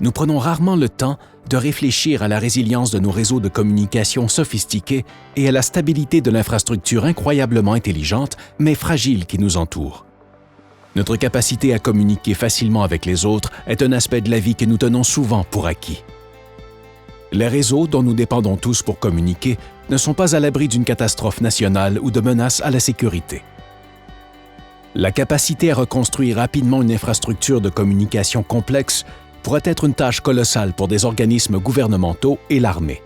nous prenons rarement le temps de réfléchir à la résilience de nos réseaux de communication sophistiqués et à la stabilité de l'infrastructure incroyablement intelligente, mais fragile qui nous entoure. Notre capacité à communiquer facilement avec les autres est un aspect de la vie que nous tenons souvent pour acquis. Les réseaux dont nous dépendons tous pour communiquer ne sont pas à l'abri d'une catastrophe nationale ou de menaces à la sécurité. La capacité à reconstruire rapidement une infrastructure de communication complexe pourrait être une tâche colossale pour des organismes gouvernementaux et l'armée.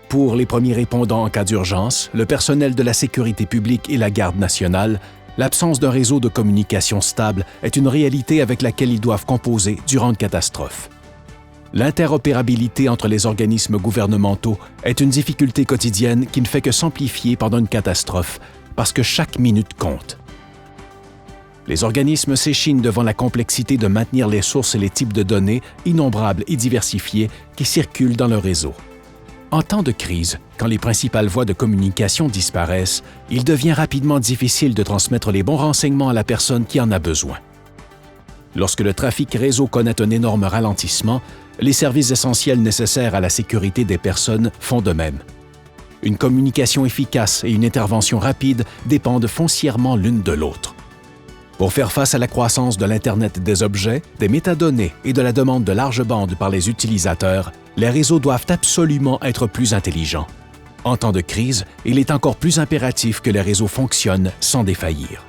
Pour les premiers répondants en cas d'urgence, le personnel de la sécurité publique et la garde nationale, l'absence d'un réseau de communication stable est une réalité avec laquelle ils doivent composer durant une catastrophe. L'interopérabilité entre les organismes gouvernementaux est une difficulté quotidienne qui ne fait que s'amplifier pendant une catastrophe, parce que chaque minute compte. Les organismes s'échinent devant la complexité de maintenir les sources et les types de données innombrables et diversifiées qui circulent dans le réseau. En temps de crise, quand les principales voies de communication disparaissent, il devient rapidement difficile de transmettre les bons renseignements à la personne qui en a besoin. Lorsque le trafic réseau connaît un énorme ralentissement, les services essentiels nécessaires à la sécurité des personnes font de même. Une communication efficace et une intervention rapide dépendent foncièrement l'une de l'autre. Pour faire face à la croissance de l'Internet des objets, des métadonnées et de la demande de large bande par les utilisateurs, les réseaux doivent absolument être plus intelligents. En temps de crise, il est encore plus impératif que les réseaux fonctionnent sans défaillir.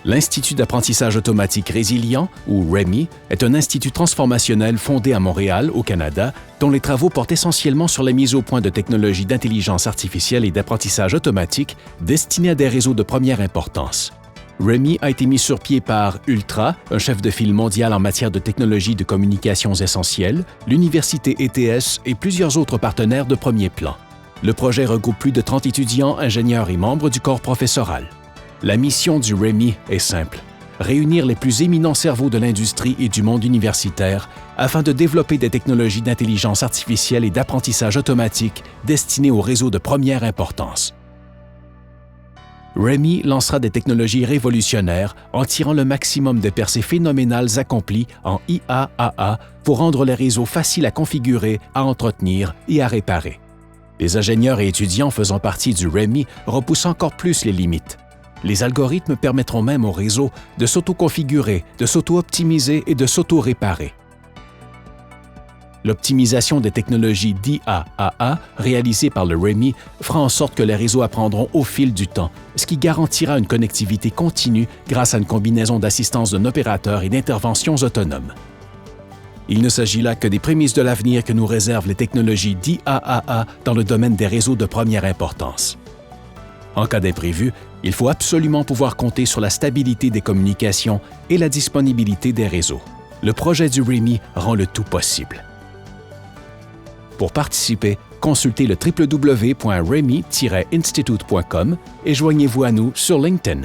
L'Institut d'apprentissage automatique résilient, ou REMI, est un institut transformationnel fondé à Montréal, au Canada, dont les travaux portent essentiellement sur la mise au point de technologies d'intelligence artificielle et d'apprentissage automatique destinées à des réseaux de première importance. REMI a été mis sur pied par Ultra, un chef de file mondial en matière de technologies de communications essentielles, l'Université ETS et plusieurs autres partenaires de premier plan. Le projet regroupe plus de 30 étudiants, ingénieurs et membres du corps professoral. La mission du REMI est simple, réunir les plus éminents cerveaux de l'industrie et du monde universitaire afin de développer des technologies d'intelligence artificielle et d'apprentissage automatique destinées aux réseaux de première importance. REMI lancera des technologies révolutionnaires en tirant le maximum des percées phénoménales accomplies en IAAA pour rendre les réseaux faciles à configurer, à entretenir et à réparer. Les ingénieurs et étudiants faisant partie du REMI repoussent encore plus les limites. Les algorithmes permettront même au réseau de s'auto-configurer, de s'auto-optimiser et de s'auto-réparer. L'optimisation des technologies d'IAAA réalisée par le REMI fera en sorte que les réseaux apprendront au fil du temps, ce qui garantira une connectivité continue grâce à une combinaison d'assistance d'un opérateur et d'interventions autonomes. Il ne s'agit là que des prémices de l'avenir que nous réservent les technologies d'IAAA dans le domaine des réseaux de première importance. En cas d'imprévu, il faut absolument pouvoir compter sur la stabilité des communications et la disponibilité des réseaux. Le projet du REMI rend le tout possible. Pour participer, consultez le www.remi-institute.com et joignez-vous à nous sur LinkedIn.